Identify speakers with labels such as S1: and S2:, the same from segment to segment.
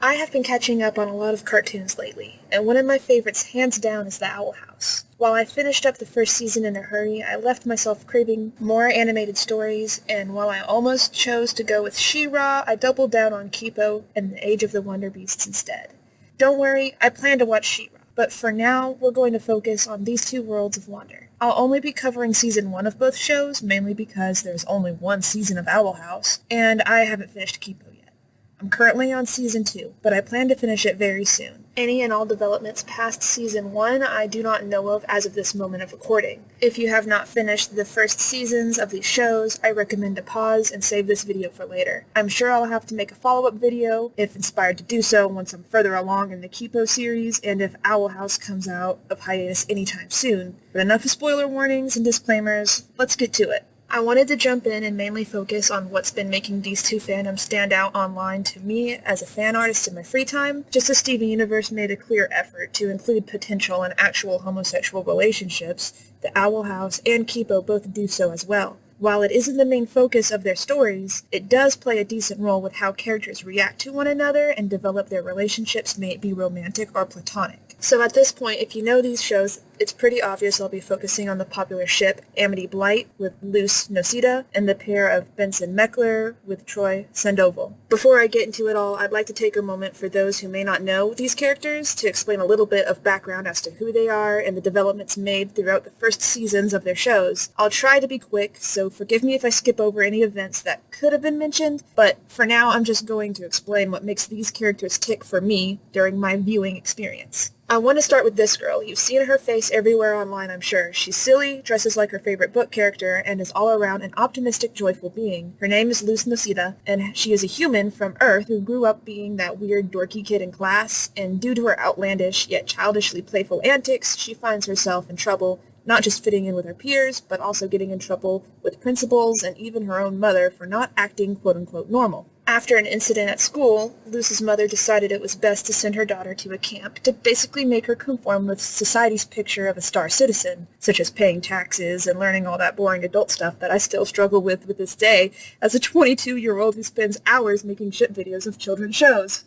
S1: I have been catching up on a lot of cartoons lately, and one of my favorites hands down is The Owl House. While I finished up the first season in a hurry, I left myself craving more animated stories, and while I almost chose to go with She-Ra, I doubled down on Kipo and The Age of the Wonder Beasts instead. Don't worry, I plan to watch She-Ra, but for now, we're going to focus on these two worlds of wonder. I'll only be covering season 1 of both shows, mainly because there's only one season of Owl House, and I haven't finished Kipo yet. I'm currently on season 2, but I plan to finish it very soon. Any and all developments past season 1 I do not know of as of this moment of recording. If you have not finished the first seasons of these shows, I recommend to pause and save this video for later. I'm sure I'll have to make a follow-up video, if inspired to do so, once I'm further along in the Kipo series, and if Owl House comes out of hiatus anytime soon. But enough of spoiler warnings and disclaimers, let's get to it. I wanted to jump in and mainly focus on what's been making these two fandoms stand out online to me as a fan artist in my free time, just as Steven Universe made a clear effort to include potential and actual homosexual relationships, the Owl House and Kipo both do so as well. While it isn't the main focus of their stories, it does play a decent role with how characters react to one another and develop their relationships, may it be romantic or platonic. So at this point, if you know these shows, it's pretty obvious I'll be focusing on the popular ship Amity Blight with Luce Noceda and the pair of Benson Meckler with Troy Sandoval. Before I get into it all, I'd like to take a moment for those who may not know these characters to explain a little bit of background as to who they are and the developments made throughout the first seasons of their shows. I'll try to be quick, so forgive me if I skip over any events that could have been mentioned, but for now I'm just going to explain what makes these characters tick for me during my viewing experience. I want to start with this girl. You've seen her face everywhere online, I'm sure. She's silly, dresses like her favorite book character, and is all around an optimistic, joyful being. Her name is Luce Noceda, and she is a human from Earth who grew up being that weird, dorky kid in class, and due to her outlandish, yet childishly playful antics, she finds herself in trouble, not just fitting in with her peers, but also getting in trouble with principals and even her own mother for not acting quote-unquote normal. After an incident at school, Luce's mother decided it was best to send her daughter to a camp to basically make her conform with society's picture of a star citizen, such as paying taxes and learning all that boring adult stuff that I still struggle with this day as a 22-year-old who spends hours making shit videos of children's shows.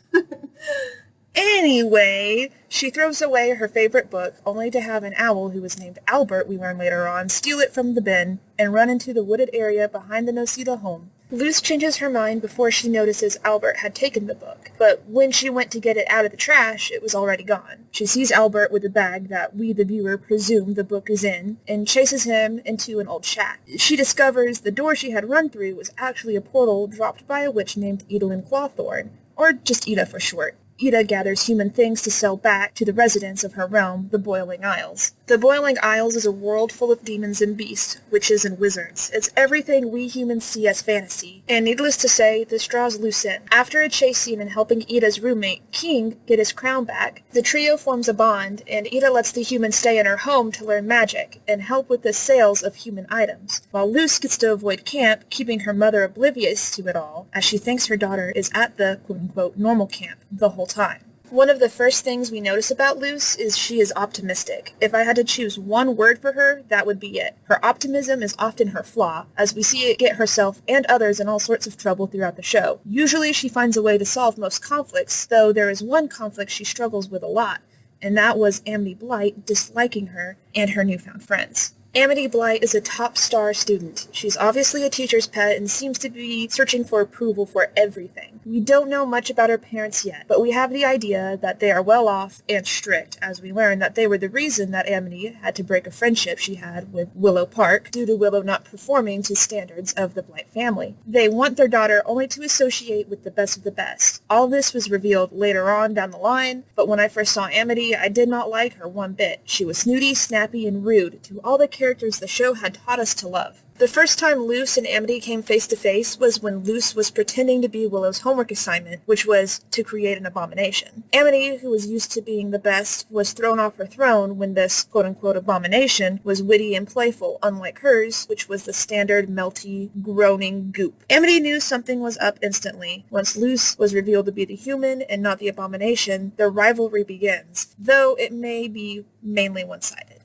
S1: Anyway, she throws away her favorite book, only to have an owl who was named Albert, we learn later on, steal it from the bin and run into the wooded area behind the Noceda home. Luce changes her mind before she notices Albert had taken the book, but when she went to get it out of the trash, it was already gone. She sees Albert with the bag that we, the viewer, presume the book is in, and chases him into an old shack. She discovers the door she had run through was actually a portal dropped by a witch named Edelyn Clawthorne, or just Eda for short. Eda gathers human things to sell back to the residents of her realm, the Boiling Isles. The Boiling Isles is a world full of demons and beasts, witches and wizards. It's everything we humans see as fantasy, and needless to say, this draws Luce in. After a chase scene and helping Ida's roommate, King, get his crown back, the trio forms a bond, and Ida lets the humans stay in her home to learn magic, and help with the sales of human items, while Luce gets to avoid camp, keeping her mother oblivious to it all, as she thinks her daughter is at the quote-unquote normal camp the whole time. One of the first things we notice about Luce is she is optimistic. If I had to choose one word for her, that would be it. Her optimism is often her flaw, as we see it get herself and others in all sorts of trouble throughout the show. Usually she finds a way to solve most conflicts, though there is one conflict she struggles with a lot, and that was Amity Blight disliking her and her newfound friends. Amity Blight is a top star student. She's obviously a teacher's pet and seems to be searching for approval for everything. We don't know much about her parents yet, but we have the idea that they are well off and strict, as we learn that they were the reason that Amity had to break a friendship she had with Willow Park due to Willow not performing to standards of the Blight family. They want their daughter only to associate with the best of the best. All this was revealed later on down the line, but when I first saw Amity, I did not like her one bit. She was snooty, snappy, and rude to all the characters the show had taught us to love. The first time Luce and Amity came face to face was when Luce was pretending to be Willow's homework assignment, which was to create an abomination. Amity, who was used to being the best, was thrown off her throne when this quote-unquote abomination was witty and playful, unlike hers, which was the standard melty, groaning goop. Amity knew something was up instantly. Once Luce was revealed to be the human and not the abomination, their rivalry begins, though it may be mainly one-sided.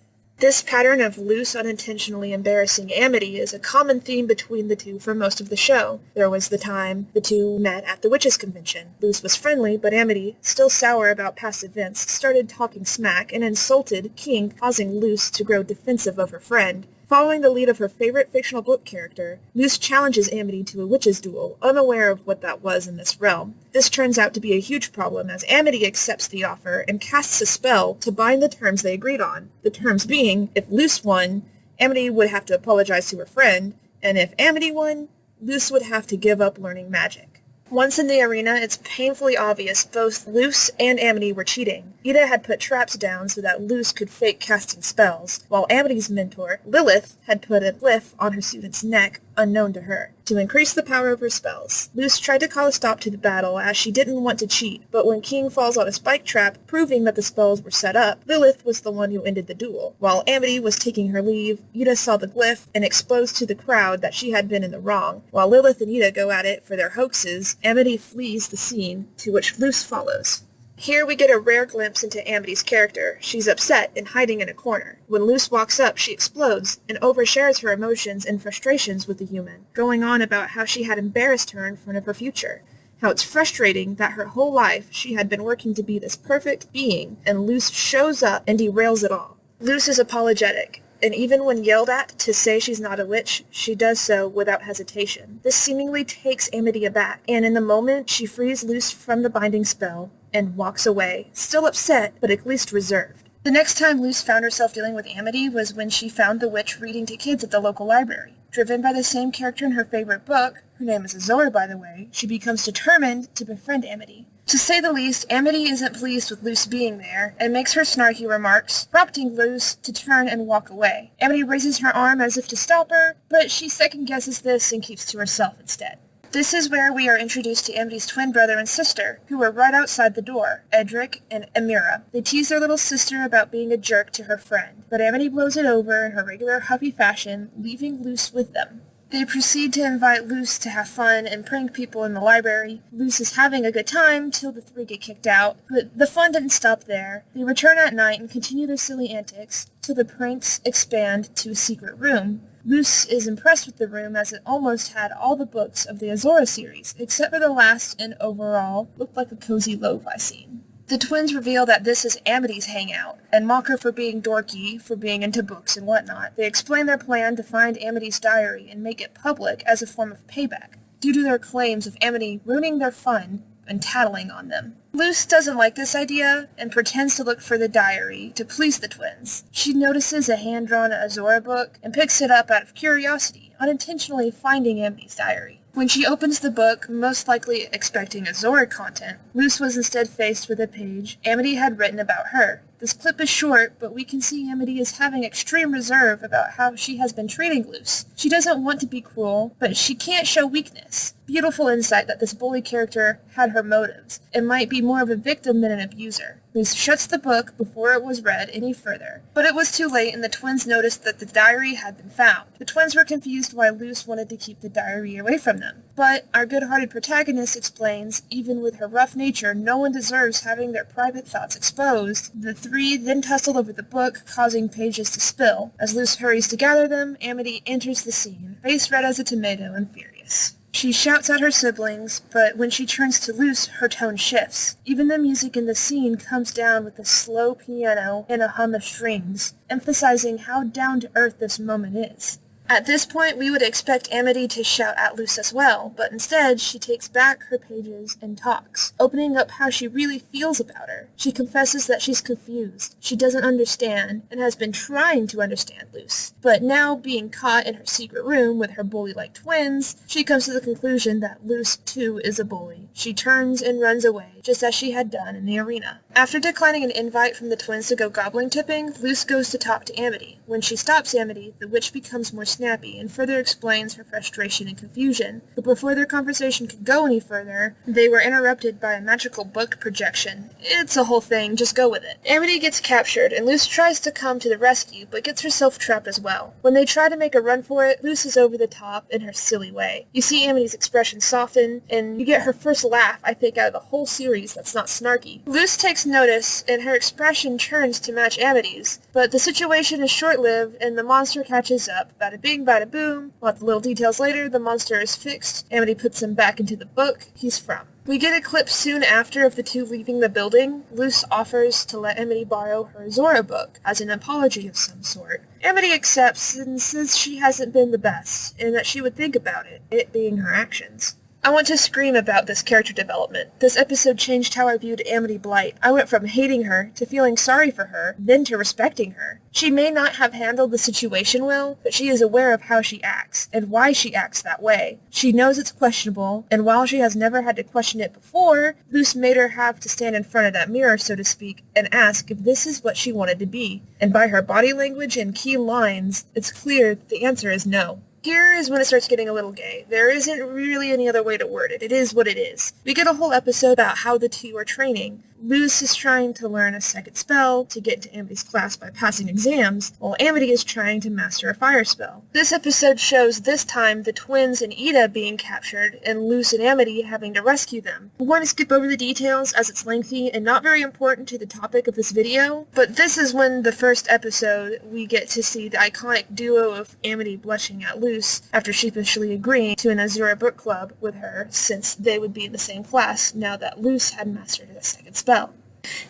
S1: This pattern of Luce unintentionally embarrassing Amity is a common theme between the two for most of the show. There was the time the two met at the Witches' Convention. Luce was friendly, but Amity, still sour about past events, started talking smack and insulted King, causing Luce to grow defensive of her friend. Following the lead of her favorite fictional book character, Luce challenges Amity to a witches' duel, unaware of what that was in this realm. This turns out to be a huge problem as Amity accepts the offer and casts a spell to bind the terms they agreed on. The terms being, if Luce won, Amity would have to apologize to her friend, and if Amity won, Luce would have to give up learning magic. Once in the arena, it's painfully obvious both Luce and Amity were cheating. Ida had put traps down so that Luce could fake casting spells, while Amity's mentor, Lilith, had put a glyph on her student's neck, unknown to her, to increase the power of her spells. Luce tried to call a stop to the battle as she didn't want to cheat, but when King falls on a spike trap, proving that the spells were set up, Lilith was the one who ended the duel. While Amity was taking her leave, Ida saw the glyph and exposed to the crowd that she had been in the wrong. While Lilith and Ida go at it for their hoaxes, Amity flees the scene, to which Luce follows. Here we get a rare glimpse into Amity's character. She's upset and hiding in a corner. When Luce walks up, she explodes and overshares her emotions and frustrations with the human, going on about how she had embarrassed her in front of her future, how it's frustrating that her whole life she had been working to be this perfect being, and Luce shows up and derails it all. Luce is apologetic, and even when yelled at to say she's not a witch, she does so without hesitation. This seemingly takes Amity aback, and in the moment she frees Luce from the binding spell and walks away, still upset, but at least reserved. The next time Luce found herself dealing with Amity was when she found the witch reading to kids at the local library. Driven by the same character in her favorite book, her name is Azora by the way, she becomes determined to befriend Amity. To say the least, Amity isn't pleased with Luce being there, and makes her snarky remarks, prompting Luce to turn and walk away. Amity raises her arm as if to stop her, but she second-guesses this and keeps to herself instead. This is where we are introduced to Amity's twin brother and sister, who are right outside the door, Edric and Amira. They tease their little sister about being a jerk to her friend, but Amity blows it over in her regular huffy fashion, leaving Luce with them. They proceed to invite Luce to have fun and prank people in the library. Luce is having a good time till the three get kicked out, but the fun didn't stop there. They return at night and continue their silly antics till the pranks expand to a secret room. Luce is impressed with the room as it almost had all the books of the Azora series, except for the last and overall looked like a cozy lo-fi scene. The twins reveal that this is Amity's hangout, and mock her for being dorky, for being into books and whatnot. They explain their plan to find Amity's diary and make it public as a form of payback, due to their claims of Amity ruining their fun and tattling on them. Luce doesn't like this idea and pretends to look for the diary to please the twins. She notices a hand-drawn Azora book and picks it up out of curiosity, unintentionally finding Amity's diary. When she opens the book, most likely expecting Azora content, Luce was instead faced with a page Amity had written about her. This clip is short, but we can see Amity is having extreme reserve about how she has been treating Luce. She doesn't want to be cruel, but she can't show weakness. Beautiful insight that this bully character had her motives, and might be more of a victim than an abuser. Luce shuts the book before it was read any further, but it was too late and the twins noticed that the diary had been found. The twins were confused why Luce wanted to keep the diary away from them, but our good-hearted protagonist explains, even with her rough nature, no one deserves having their private thoughts exposed. The three then tussle over the book, causing pages to spill. As Luce hurries to gather them, Amity enters the scene, face red as a tomato and furious. She shouts at her siblings, but when she turns to Luce, her tone shifts. Even the music in the scene comes down with a slow piano and a hum of strings, emphasizing how down-to-earth this moment is. At this point, we would expect Amity to shout at Luce as well, but instead, she takes back her pages and talks, opening up how she really feels about her. She confesses that she's confused, she doesn't understand, and has been trying to understand Luce. But now, being caught in her secret room with her bully-like twins, she comes to the conclusion that Luce, too, is a bully. She turns and runs away, just as she had done in the arena. After declining an invite from the twins to go goblin tipping, Luce goes to talk to Amity. When she stops Amity, the witch becomes more sneaky snappy and further explains her frustration and confusion. But before their conversation could go any further, they were interrupted by a magical book projection. It's a whole thing, just go with it. Amity gets captured, and Luce tries to come to the rescue, but gets herself trapped as well. When they try to make a run for it, Luce is over the top in her silly way. You see Amity's expression soften, and you get her first laugh, I think, out of the whole series that's not snarky. Luce takes notice, and her expression turns to match Amity's, but the situation is short-lived, and the monster catches up. Bada bing, bada boom. Lots of little details later, the monster is fixed. Amity puts him back into the book he's from. We get a clip soon after of the two leaving the building. Luce offers to let Amity borrow her Zora book as an apology of some sort. Amity accepts and says she hasn't been the best, and that she would think about it being her actions. I want to scream about this character development. This episode changed how I viewed Amity Blight. I went from hating her to feeling sorry for her, then to respecting her. She may not have handled the situation well, but she is aware of how she acts, and why she acts that way. She knows it's questionable, and while she has never had to question it before, Luce made her have to stand in front of that mirror, so to speak, and ask if this is what she wanted to be. And by her body language and key lines, it's clear that the answer is no. Here is when it starts getting a little gay. There isn't really any other way to word it. It is what it is. We get a whole episode about how the two are training. Luce is trying to learn a second spell to get into Amity's class by passing exams, while Amity is trying to master a fire spell. This episode shows this time the twins and Ida being captured, and Luce and Amity having to rescue them. I'm going to skip over the details as it's lengthy and not very important to the topic of this video, but this is when the first episode we get to see the iconic duo of Amity blushing at Luce after sheepishly agreeing to an Azura book club with her since they would be in the same class now that Luce had mastered a second spell.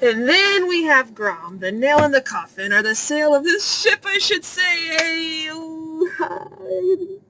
S1: And then we have Grom, the nail in the coffin, or the sail of this ship, I should say.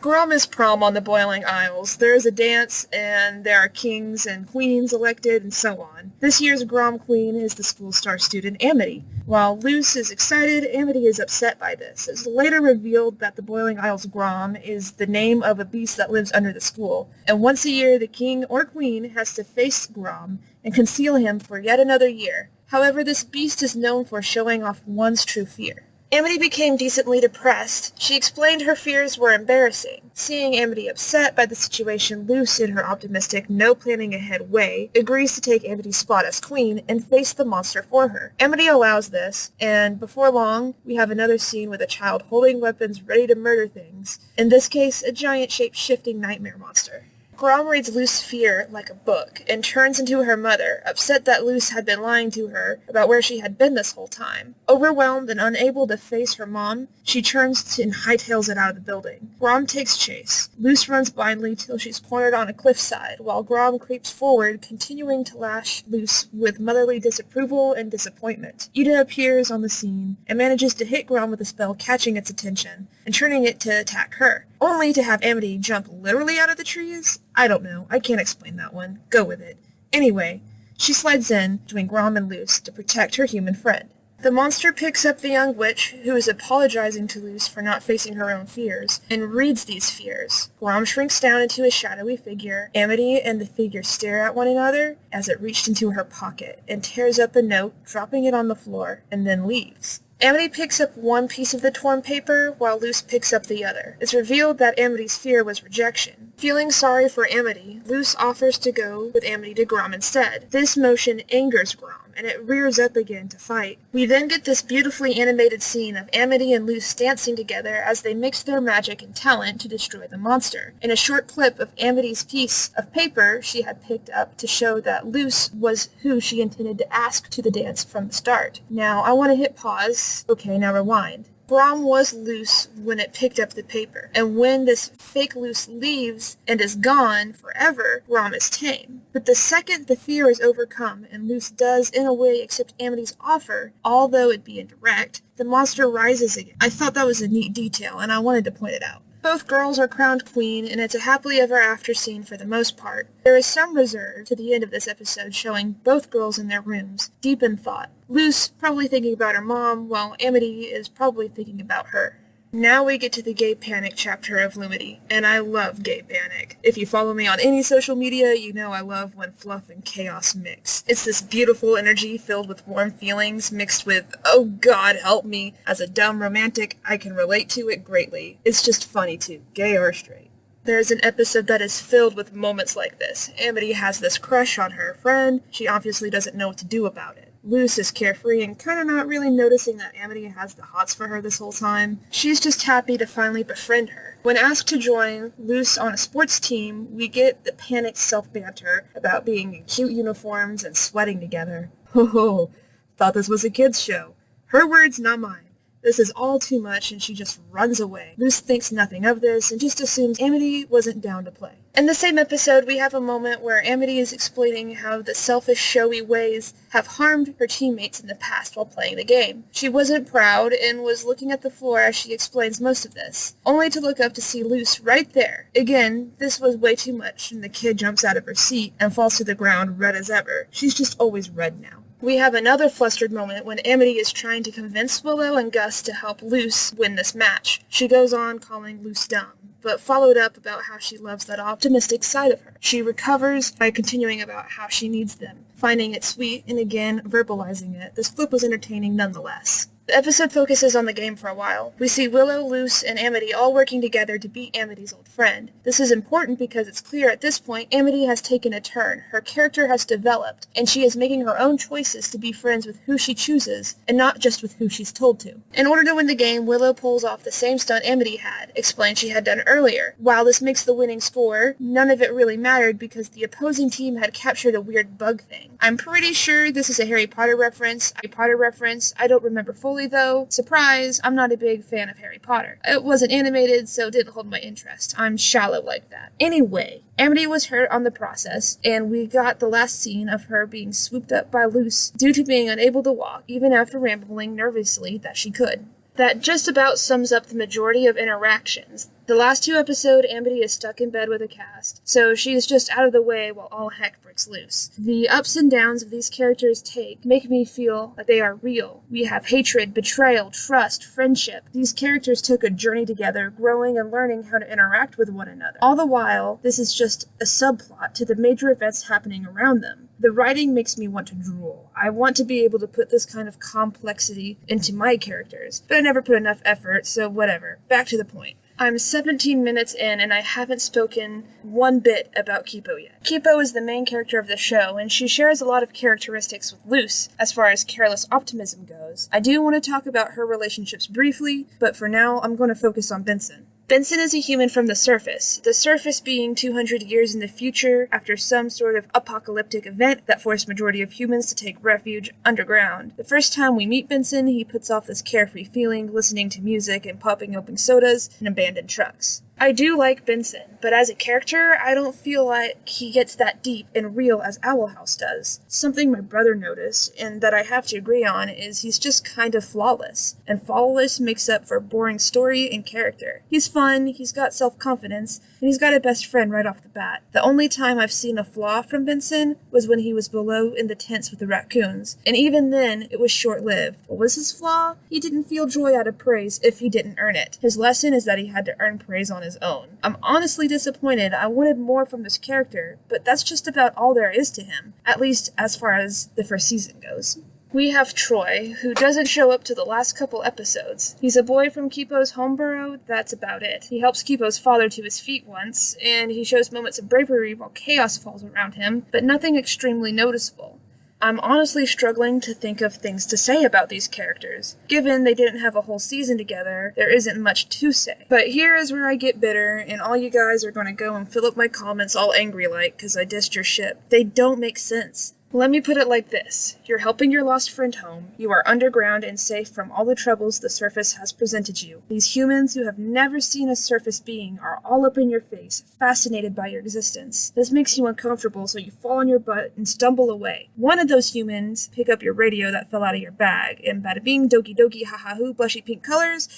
S1: Grom is prom on the Boiling Isles. There is a dance, and there are kings and queens elected, and so on. This year's Grom queen is the school star student Amity. While Luce is excited, Amity is upset by this. It's later revealed that the Boiling Isles Grom is the name of a beast that lives under the school, and once a year the king or queen has to face Grom and conceal him for yet another year. However, this beast is known for showing off one's true fear. Amity became decently depressed. She explained her fears were embarrassing. Seeing Amity upset by the situation, Luce, in her optimistic, no-planning-ahead way, agrees to take Amity's spot as queen and face the monster for her. Amity allows this, and before long, we have another scene with a child holding weapons ready to murder things, in this case, a giant shape-shifting nightmare monster. Grom reads Luce's fear like a book, and turns into her mother, upset that Luce had been lying to her about where she had been this whole time. Overwhelmed and unable to face her mom, she turns and hightails it out of the building. Grom takes chase. Luce runs blindly till she's cornered on a cliffside, while Grom creeps forward, continuing to lash Luce with motherly disapproval and disappointment. Ida appears on the scene, and manages to hit Grom with a spell catching its attention, and turning it to attack her, only to have Amity jump literally out of the trees? I don't know. I can't explain that one. Go with it. Anyway, she slides in between Grom and Luce to protect her human friend. The monster picks up the young witch, who is apologizing to Luce for not facing her own fears, and reads these fears. Grom shrinks down into a shadowy figure. Amity and the figure stare at one another as it reached into her pocket, and tears up a note, dropping it on the floor, and then leaves. Amity picks up one piece of the torn paper, while Luce picks up the other. It's revealed that Amity's fear was rejection. Feeling sorry for Amity, Luce offers to go with Amity to Grom instead. This motion angers Grom, and it rears up again to fight. We then get this beautifully animated scene of Amity and Luce dancing together as they mix their magic and talent to destroy the monster. In a short clip of Amity's piece of paper she had picked up to show that Luce was who she intended to ask to the dance from the start. Now, I want to hit pause. Okay, now rewind. Grom was Luce when it picked up the paper, and when this fake Luce leaves and is gone forever, Grom is tame. But the second the fear is overcome and Luce does in a way accept Amity's offer, although it be indirect, the monster rises again. I thought that was a neat detail, and I wanted to point it out. Both girls are crowned queen, and it's a happily ever after scene for the most part. There is some reserve to the end of this episode showing both girls in their rooms, deep in thought. Luce probably thinking about her mom, while Amity is probably thinking about her. Now we get to the gay panic chapter of Lumity, and I love gay panic. If you follow me on any social media, you know I love when fluff and chaos mix. It's this beautiful energy filled with warm feelings mixed with, oh god help me. As a dumb romantic, I can relate to it greatly. It's just funny too, gay or straight. There's an episode that is filled with moments like this. Amity has this crush on her friend. She obviously doesn't know what to do about it. Luce is carefree and kinda not really noticing that Amity has the hots for her this whole time. She's just happy to finally befriend her. When asked to join Luce on a sports team, we get the panicked self-banter about being in cute uniforms and sweating together. Ho ho, thought this was a kid's show. Her words, not mine. This is all too much, and she just runs away. Luce thinks nothing of this and just assumes Amity wasn't down to play. In the same episode, we have a moment where Amity is explaining how the selfish, showy ways have harmed her teammates in the past while playing the game. She wasn't proud and was looking at the floor as she explains most of this, only to look up to see Luce right there. Again, this was way too much, and the kid jumps out of her seat and falls to the ground red as ever. She's just always red now. We have another flustered moment when Amity is trying to convince Willow and Gus to help Luce win this match. She goes on calling Luce dumb, but followed up about how she loves that optimistic side of her. She recovers by continuing about how she needs them, finding it sweet and again verbalizing it. This flip was entertaining nonetheless. The episode focuses on the game for a while. We see Willow, Luce, and Amity all working together to beat Amity's old friend. This is important because it's clear at this point Amity has taken a turn, her character has developed, and she is making her own choices to be friends with who she chooses, and not just with who she's told to. In order to win the game, Willow pulls off the same stunt Amity had, explained she had done earlier. While this makes the winning score, none of it really mattered because the opposing team had captured a weird bug thing. I'm pretty sure this is a Harry Potter reference. I don't remember fully though. Surprise, I'm not a big fan of Harry Potter. It wasn't animated, so it didn't hold my interest. I'm shallow like that. Anyway, Amity was hurt on the process, and we got the last scene of her being swooped up by Luce due to being unable to walk, even after rambling nervously that she could. That just about sums up the majority of interactions. The last two episodes, Amity is stuck in bed with a cast, so she is just out of the way while all heck breaks loose. The ups and downs of these characters make me feel like they are real. We have hatred, betrayal, trust, friendship. These characters took a journey together, growing and learning how to interact with one another. All the while, this is just a subplot to the major events happening around them. The writing makes me want to drool. I want to be able to put this kind of complexity into my characters, but I never put enough effort, so whatever. Back to the point. I'm 17 minutes in and I haven't spoken one bit about Kipo yet. Kipo is the main character of the show, and she shares a lot of characteristics with Luce as far as careless optimism goes. I do want to talk about her relationships briefly, but for now I'm going to focus on Benson. Benson is a human from the surface being 200 years in the future after some sort of apocalyptic event that forced majority of humans to take refuge underground. The first time we meet Benson, he puts off this carefree feeling, listening to music and popping open sodas in abandoned trucks. I do like Benson, but as a character, I don't feel like he gets that deep and real as Owl House does. Something my brother noticed, and that I have to agree on, is he's just kind of flawless. And flawless makes up for boring story and character. He's fun, he's got self-confidence, and he's got a best friend right off the bat. The only time I've seen a flaw from Benson was when he was below in the tents with the raccoons, and even then, it was short-lived. What was his flaw? He didn't feel joy out of praise if he didn't earn it. His lesson is that he had to earn praise on his own. I'm honestly disappointed. I wanted more from this character, but that's just about all there is to him, at least as far as the first season goes. We have Troy, who doesn't show up to the last couple episodes. He's a boy from Kipo's home borough, that's about it. He helps Kipo's father to his feet once, and he shows moments of bravery while chaos falls around him, but nothing extremely noticeable. I'm honestly struggling to think of things to say about these characters. Given they didn't have a whole season together, there isn't much to say. But here is where I get bitter, and all you guys are going to go and fill up my comments all angry-like because I dissed your ship. They don't make sense. Let me put it like this. You're helping your lost friend home. You are underground and safe from all the troubles the surface has presented you. These humans who have never seen a surface being are all up in your face, fascinated by your existence. This makes you uncomfortable, so you fall on your butt and stumble away. One of those humans pick up your radio that fell out of your bag, and bada bing, doki doki, ha ha hoo, blushy pink colors,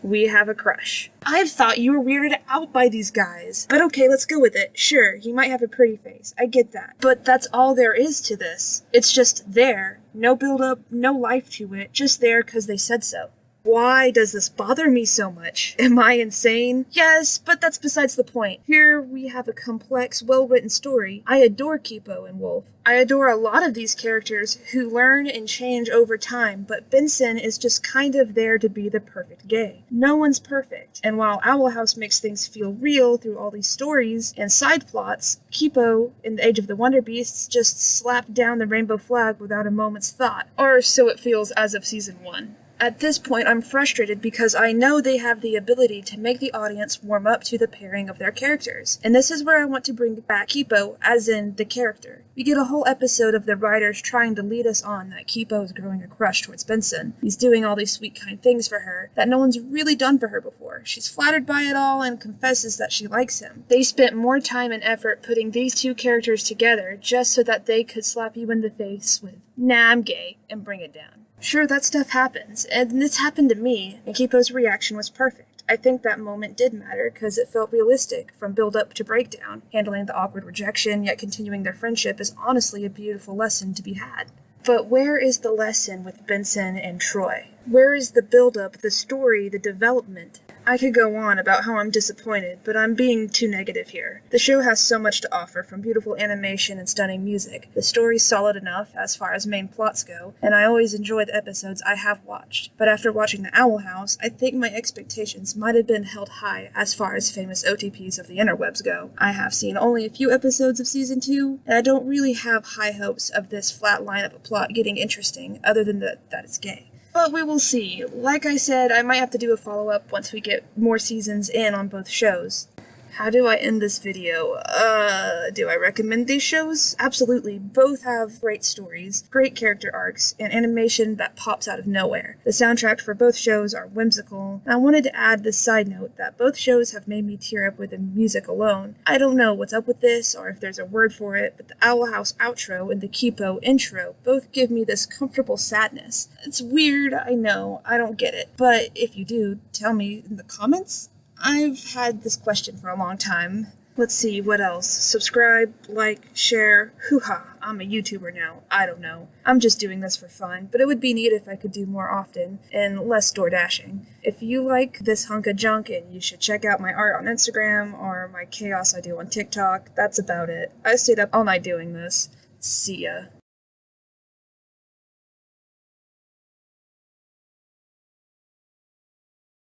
S1: we have a crush. I thought you were weirded out by these guys. But okay, let's go with it. Sure, he might have a pretty face. I get that. But that's all there is to this. It's just there. No build-up, no life to it. Just there because they said so. Why does this bother me so much? Am I insane? Yes, but that's besides the point. Here we have a complex, well-written story. I adore Kipo and Wolf. I adore a lot of these characters who learn and change over time, but Benson is just kind of there to be the perfect gay. No one's perfect, and while Owl House makes things feel real through all these stories and side plots, Kipo, in the Age of the Wonder Beasts, just slapped down the rainbow flag without a moment's thought. Or so it feels as of Season 1. At this point, I'm frustrated because I know they have the ability to make the audience warm up to the pairing of their characters. And this is where I want to bring back Kipo, as in the character. We get a whole episode of the writers trying to lead us on that Kipo is growing a crush towards Benson. He's doing all these sweet, kind things for her that no one's really done for her before. She's flattered by it all and confesses that she likes him. They spent more time and effort putting these two characters together just so that they could slap you in the face with, "Nah, I'm gay," and bring it down. Sure, that stuff happens, and this happened to me, and Kipo's reaction was perfect. I think that moment did matter because it felt realistic, from build-up to breakdown. Handling the awkward rejection, yet continuing their friendship is honestly a beautiful lesson to be had. But where is the lesson with Benson and Troy? Where is the build-up, the story, the development? I could go on about how I'm disappointed, but I'm being too negative here. The show has so much to offer, from beautiful animation and stunning music. The story's solid enough as far as main plots go, and I always enjoy the episodes I have watched. But after watching The Owl House, I think my expectations might have been held high as far as famous OTPs of the interwebs go. I have seen only a few episodes of Season 2, and I don't really have high hopes of this flat line of a plot getting interesting, other than that it's gay. But we will see. Like I said, I might have to do a follow-up once we get more seasons in on both shows. How do I end this video? Do I recommend these shows? Absolutely. Both have great stories, great character arcs, and animation that pops out of nowhere. The soundtrack for both shows are whimsical, and I wanted to add this side note that both shows have made me tear up with the music alone. I don't know what's up with this, or if there's a word for it, but the Owl House outro and the Kipo intro both give me this comfortable sadness. It's weird, I know, I don't get it, but if you do, tell me in the comments. I've had this question for a long time. Let's see, what else? Subscribe, like, share, hoo-ha, I'm a YouTuber now, I don't know. I'm just doing this for fun, but it would be neat if I could do more often, and less door dashing. If you like this hunk of junk, and you should check out my art on Instagram, or my chaos I do on TikTok, that's about it. I stayed up all night doing this. See ya.